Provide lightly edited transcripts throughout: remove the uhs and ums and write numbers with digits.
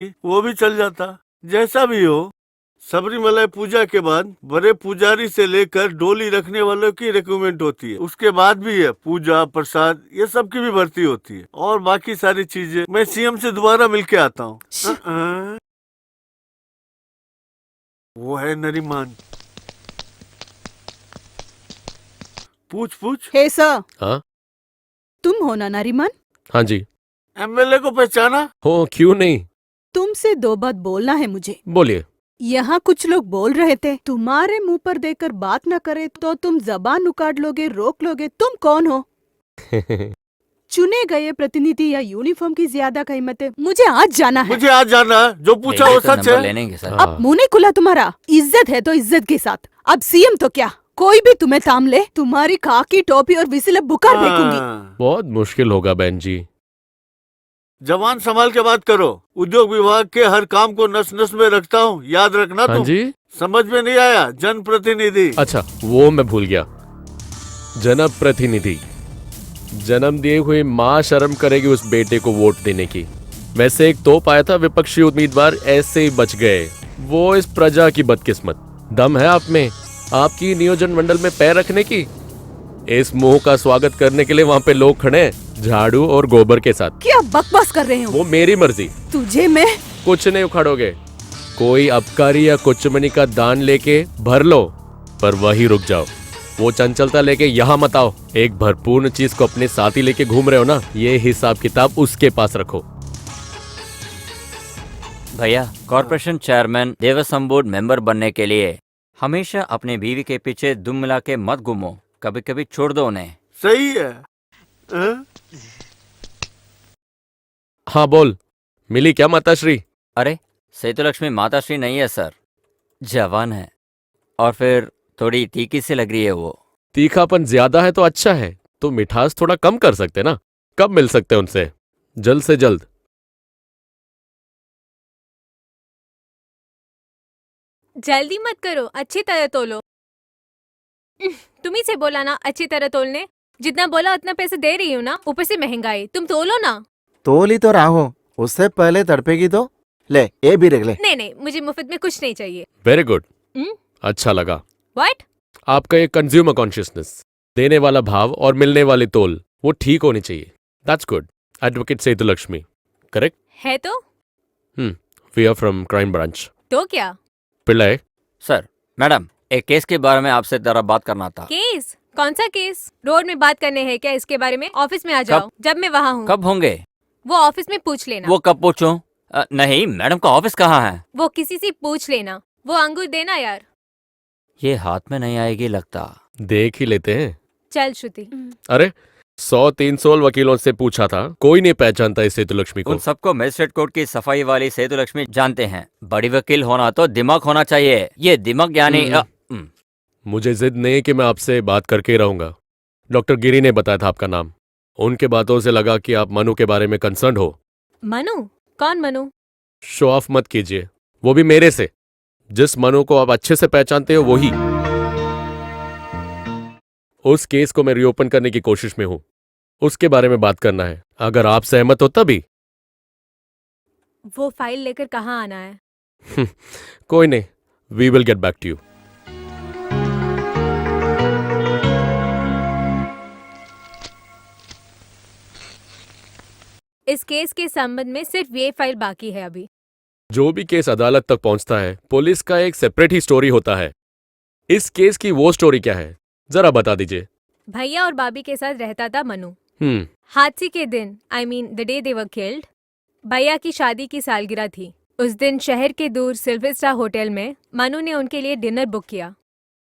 वो भी चल जाता। जैसा भी हो, सबरीमलाई पूजा के बाद बड़े पुजारी से लेकर डोली रखने वालों की रिक्रूटमेंट होती है। उसके बाद भी है पूजा प्रसाद, ये सब की भी भर्ती होती है और बाकी सारी चीजें। मैं सीएम से दोबारा मिलके आता हूँ। वो है नरीमान। पूछ पूछ। हे सर, हाँ तुम हो ना नरीमन? हाँ जी। एमएलए को पहचाना? हो क्यों नहीं, तुमसे दो बात बोलना है मुझे। बोलिए। यहाँ कुछ लोग बोल रहे थे तुम्हारे मुंह पर देकर बात न करे तो तुम जबान उकाड़ लोगे, रोक लोगे। तुम कौन हो? चुने गए प्रतिनिधि या यूनिफॉर्म की ज्यादा कीमत है? मुझे आज जाना है। मुझे आज जाना है। जो पूछा वो सच है। लेने सर। अब मुंह नहीं खुला तुम्हारा। इज्जत है तो इज्जत के साथ। अब सीएम तो क्या, कोई भी तुम्हें थाम ले, तुम्हारी खाकी टोपी और विसिल बुखार फेंकूंगी। बहुत मुश्किल होगा बहन जी। जवान संभाल के बात करो। उद्योग विभाग के हर काम को नस नस में रखता हूँ, याद रखना। हाँ तुम जी। समझ में नहीं आया? जनप्रतिनिधि। अच्छा वो मैं भूल गया। जनप प्रतिनिधि। जन्म दिए हुए माँ शर्म करेगी उस बेटे को वोट देने की। वैसे एक तोप आया था, विपक्षी उम्मीदवार ऐसे ही बच गए। वो इस प्रजा की बदकिस्मत। दम है आप में, आपकी नियोजन मंडल में पैर रखने की? इस मुंह का स्वागत करने के लिए वहाँ पे लोग खड़े हैं, झाड़ू और गोबर के साथ। क्या बकवास कर रहे हो? वो मेरी मर्जी। तुझे मैं कुछ नहीं उखाड़ोगे। कोई अबकारी या कुचमनी का दान लेके भर लो, पर वही रुक जाओ। वो चंचलता लेके यहाँ मत आओ। एक भरपूर चीज को अपने साथ ही लेके घूम रहे हो ना, ये हिसाब किताब उसके पास रखो। भैया, corporation chairman Devasthanam board member बनने के लिए हमेशा अपने बीवी के पीछे दुम मिला के मत घूमो, कभी कभी छोड़ दो उन्हें। सही है। हाँ बोल, मिली क्या माताश्री? अरे सेतुलक्ष्मी माताश्री नहीं है सर, जवान है और फिर थोड़ी तीखी सी लग रही है वो। तीखापन ज्यादा है तो अच्छा है, तो मिठास थोड़ा कम कर सकते ना। कब मिल सकते हैं उनसे? जल्द से जल्द। जल्दी मत करो, अच्छी तरह तोलो। तुम्ही से बोला ना अच्छी तरह तोलने। जितना बोला उतना पैसे दे रही हूँ ना, ऊपर से महंगाई। तुम तोलो ना। तोल ही तो रहा हूँ, उससे पहले तड़पेगी तो। ले ये भी रख ले। नहीं नहीं, मुझे मुफ्त में कुछ नहीं चाहिए। वेरी गुड, हम्म? अच्छा लगा। व्हाट? आपका ये कंज्यूमर कॉन्शियसनेस, देने वाला भाव और मिलने वाली तोल, वो ठीक होनी चाहिए। That's good. Advocate Sethulakshmi, correct? है तो? We are from crime branch. तो क्या? पिल्लाई। सर, मैडम, एक केस के बारे में आपसे जरा बात करना था। केस? कौन सा केस? रोड में बात करने हैं क्या इसके बारे में? ऑफिस में आ जाओ, जब मैं वहाँ हूँ। कब होंगे? वो ऑफिस में पूछ लेना। वो कब पूछूं? नहीं, मैडम का ऑफिस कहाँ है? वो किसी से पूछ लेना। वो अंगूर देना यार। ये हाथ में नहीं आएगी लगता। देख ही लेते हैं। चल श्रुति। अरे 100-300 वकीलों से पूछा था, कोई नहीं पहचानता इस सेतुलक्ष्मी को। उन सबको मजिस्ट्रेट कोर्ट की सफाई वाली सेतुलक्ष्मी जानते हैं। बड़ी वकील होना तो दिमाग होना चाहिए। ये दिमाग यानी मुझे जिद नहीं कि मैं आपसे बात करके ही रहूंगा। डॉक्टर गिरी ने बताया था आपका नाम। उनके बातों से लगा कि आप मनु के बारे में कंसर्न हो। मनु? कौन मनु? शो ऑफ मत कीजिए, वो भी मेरे से। जिस मनु को आप अच्छे से पहचानते हो वही। उस केस को मैं रीओपन करने की कोशिश में हूं, उसके बारे में बात करना है। अगर आप सहमत हो तभी। वो फाइल लेकर कहाँ आना है? कोई नहीं, we will get back to you. इस केस के संबंध में सिर्फ ये फाइल बाकी है अभी। जो भी केस अदालत तक पहुंचता है, पुलिस का एक सेपरेट ही स्टोरी होता है। इस केस की वो स्टोरी क्या है, जरा बता दीजिए। भैया और भाभी के साथ रहता था मनु। हम्म। हादसे के दिन, I mean the day they were killed, भैया की शादी की सालगिरह थी। उस दिन शहर के दूर सिल्वर स्टार होटल में मनु ने उनके लिए डिनर बुक किया।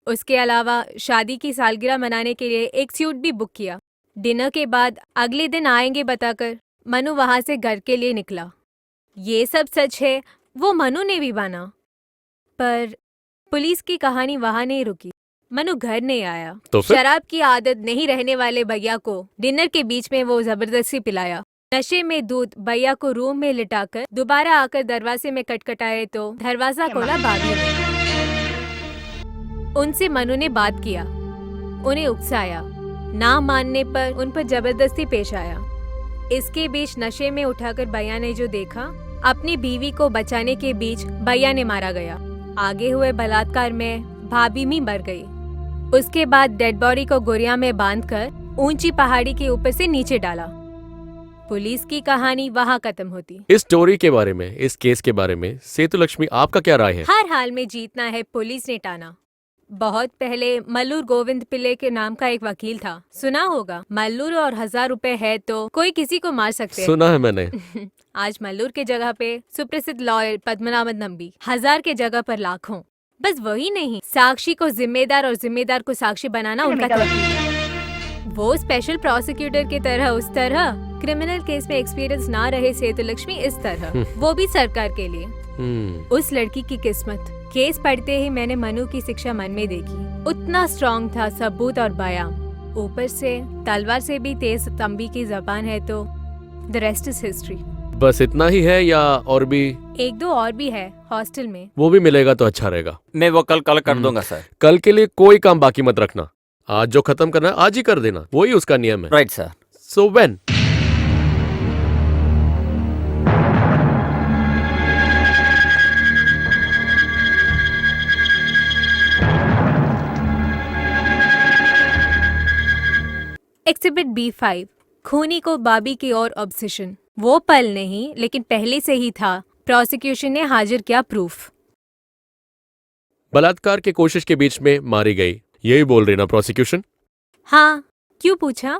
उसके अलावा शादी की सालगिरह मनाने के लिए एक सूट भी बुक किया। डिनर के बाद अगले दिन आएंगे बताकर मनु वहां से घर के लिए निकला। ये सब सच है, वो मनु ने भी माना। पर पुलिस की कहानी वहां नहीं रुकी। मनु घर नहीं आया तो फिर? शराब की आदत नहीं रहने वाले भैया को डिनर के बीच में वो जबरदस्ती पिलाया। नशे में दूध भैया को रूम में लिटाकर दोबारा आकर दरवाजे में खटखटाए तो दरवाजा खोला भाभी ने। उनसे मनु ने बात किया, उन्हें उकसाया। ना मानने पर उन पर जबरदस्ती पेश आया। इसके बीच नशे में उठाकर भैया ने जो देखा अपनी बीवी को बचाने के बीच भैया ने मारा गया। आगे हुए बलात्कार में भाभी भी मर गई। उसके बाद डेड बॉडी को गोरिया में बांधकर ऊंची पहाड़ी के ऊपर से नीचे डाला। पुलिस की कहानी वहाँ खत्म होती। इस स्टोरी के बारे में, इस केस के बारे में सेतुलक्ष्मी आपका क्या राय है? हर हाल में जीतना है, पुलिस ने टाना। बहुत पहले मल्लूर गोविंद पिल्ले के नाम का एक वकील था, सुना होगा। मल्लूर और 1000 रुपए है तो कोई किसी को मार सकते हैं। सुना है मैंने। आज मल्लूर के जगह पे सुप्रसिद्ध लॉयर पद्मनाभन नंबी, 1000 के जगह पर लाखों। बस वही नहीं, साक्षी को जिम्मेदार और जिम्मेदार को साक्षी बनाना उनका तरीका है। वो स्पेशल प्रोसिक्यूटर की तरह, उस तरह क्रिमिनल केस में एक्सपीरियंस ना रहे सेतुलक्ष्मी इस तरह, वो भी सरकार के लिए। उस लड़की की किस्मत। केस पढ़ते ही मैंने मनु की शिक्षा मन में देखी। उतना स्ट्रॉन्ग था सबूत और बयान, ऊपर से तलवार से भी तेज तंबी की जबान है, तो द रेस्ट इज हिस्ट्री। बस इतना ही है या और भी? 1-2 और भी है हॉस्टल में। वो भी मिलेगा तो अच्छा रहेगा। मैं वो कल कर दूंगा सर। कल के लिए कोई काम बाकी मत रखना। आज जो खत्म करना है आज ही कर देना, वही उसका नियम है। Right sir. So when? Exhibit B5, खूनी को बाबी की ओर ऑब्सेशन। वो पल नहीं, लेकिन पहले से ही था। प्रोसिक्यूशन ने हाजिर किया प्रूफ। बलात्कार की कोशिश के बीच में मारी गई, यही बोल रही ना प्रोसिक्यूशन? हाँ, क्यों पूछा?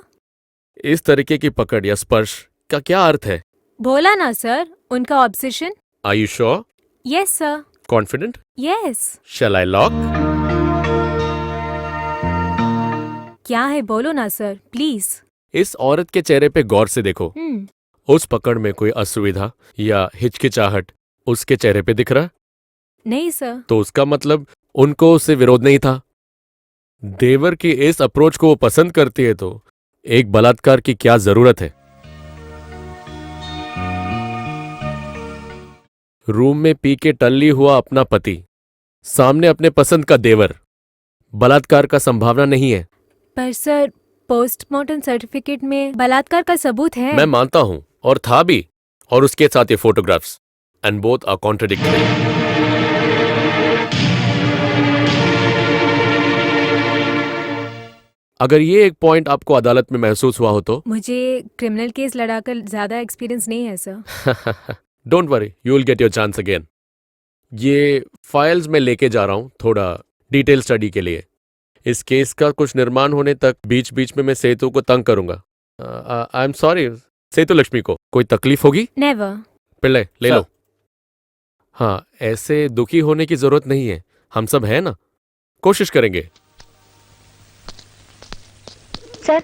इस तरीके की पकड़ या स्पर्श का क्या अर्थ है? बोला ना सर, उनका obsession. Are you sure? Yes sir. Confident? Yes. Shall I lock? क्या है बोलो ना सर, प्लीज। इस औरत के चेहरे पे गौर से देखो। उस पकड़ में कोई असुविधा या हिचकिचाहट उसके चेहरे पे दिख रहा? नहीं सर। तो उसका मतलब उनको उससे विरोध नहीं था। देवर की इस अप्रोच को वो पसंद करती है तो एक बलात्कार की क्या जरूरत है? रूम में पी के टल्ली हुआ अपना पति, सामने अपने पसंद का देवर, बलात्कार का संभावना नहीं है। पर सर, पोस्टमार्टम सर्टिफिकेट में बलात्कार का सबूत है। मैं मानता हूं, और था भी, और उसके साथ ये photographs, and both are contradictory. अगर ये एक पॉइंट आपको अदालत में महसूस हुआ हो तो? मुझे क्रिमिनल केस लड़ाकर ज्यादा एक्सपीरियंस नहीं है sir. Don't worry, you will get your chance again. ये फाइल्स में लेके जा रहा हूं थोड़ा डिटेल स्टडी के लिए। इस केस का कुछ निर्माण होने तक बीच बीच में मैं सेतु को तंग करूंगा। आई एम सॉरी सेतुलक्ष्मी को कोई तकलीफ होगी? नेवर। पिल्ले ले सर। लो। हाँ, ऐसे दुखी होने की जरूरत नहीं है, हम सब हैं ना, कोशिश करेंगे। सर,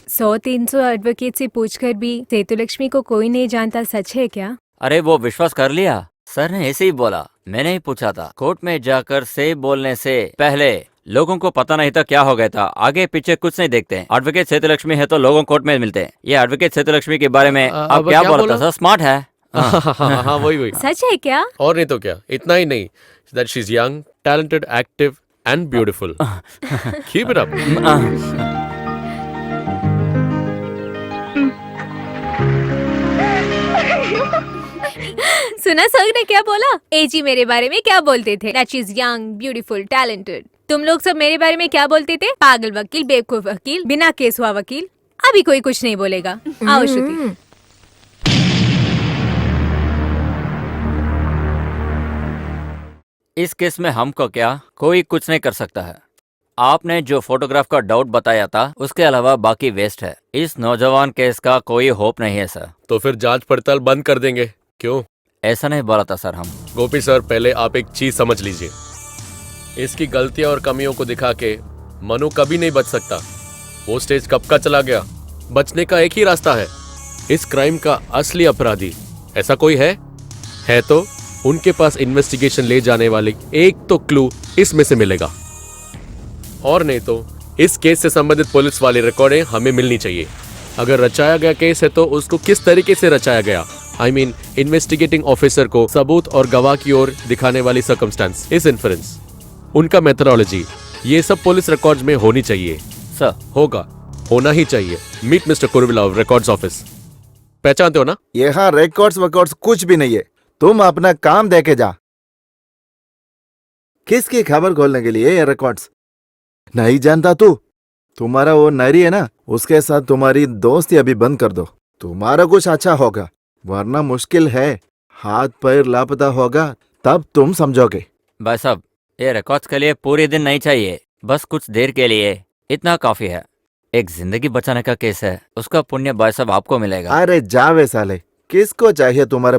100-300 एडवोकेट से पूछकर भी सेतुलक्ष्मी को कोई नहीं जानता, सच है क्या? अरे वो विश्वास कर लिया, सर ने ऐसे ही बोला, मैंने ही पूछा था। कोर्ट में जाकर से बोलने से पहले लोगों को पता नहीं था क्या हो गया था। आगे पीछे कुछ नहीं देखते। एडवोकेट सेतुलक्ष्मी है तो लोगों कोर्ट में मिलते हैं। ये एडवोकेट सेतुलक्ष्मी के बारे में आप क्या बोल रहा था सर? स्मार्ट है। हाँ वही। सच है क्या? और नहीं तो क्या, इतना ही नहीं, that she is young, talented, active and beautiful. Keep it up. सुना सर ने क्या बोला? एजी मेरे बारे में क्या बोलते थे? That she is young, beautiful, talented. तुम लोग सब मेरे बारे में क्या बोलते थे? पागल वकील, बेवकूफ वकील, बिना केस हुआ वकील। अभी कोई कुछ नहीं बोलेगा। आओ श्रुति। इस केस में हमको क्या, कोई कुछ नहीं कर सकता है। आपने जो फोटोग्राफ का डाउट बताया था उसके अलावा बाकी वेस्ट है। इस नौजवान केस का कोई होप नहीं है सर। तो फिर जांच पड़ताल बंद कर देंगे, क्यों? ऐसा नहीं बोला था सर हम। गोपी सर, पहले आप एक चीज समझ लीजिए, इसकी गलतियां और कमियों को दिखा के मनु कभी नहीं बच सकता। वो स्टेज कब का चला गया। बचने का एक ही रास्ता है, इस क्राइम का असली अपराधी ऐसा कोई है तो उनके पास इन्वेस्टिगेशन ले जाने वाले एक तो क्लू इसमें से मिलेगा, और नहीं तो इस केस से संबंधित पुलिस वाली रिकॉर्डें हमें मिलनी चाहिए। अगर रचाया गया केस है तो उसको किस तरीके से रचाया गया, आई मीन इन्वेस्टिगेटिंग ऑफिसर को सबूत और गवाह की ओर दिखाने वाली सर्कमस्टेंस, इस इन्फरेंस, उनका मेथोडोलॉजी, ये सब पुलिस रिकॉर्ड्स में होनी चाहिए। सर होगा, होना ही चाहिए। Meet mister Kuruvila of records office. पहचानते हो ना? यहाँ रिकॉर्ड्स वकॉर्ड्स कुछ भी नहीं है। तुम अपना काम देखे जा। किसकी खबर खोलने के लिए ये रिकॉर्ड्स? नहीं जानता तू? तुम्हारा वो नरी है ना, उसके साथ तुम्हारी दोस्ती अभी बंद कर दो। तुम्हारा कुछ अच्छा होगा, वरना मुश्किल है। हाथ पैर लापता होगा तब तुम समझोगे। भाई साहब, ये रिकॉर्ड्स के लिए पूरे दिन नहीं चाहिए, बस कुछ देर के लिए इतना काफी है। एक जिंदगी बचाने का केस है, उसका पुण्य भाई साहब आपको मिलेगा। अरे जावे साले, किसको चाहिए तुम्हारे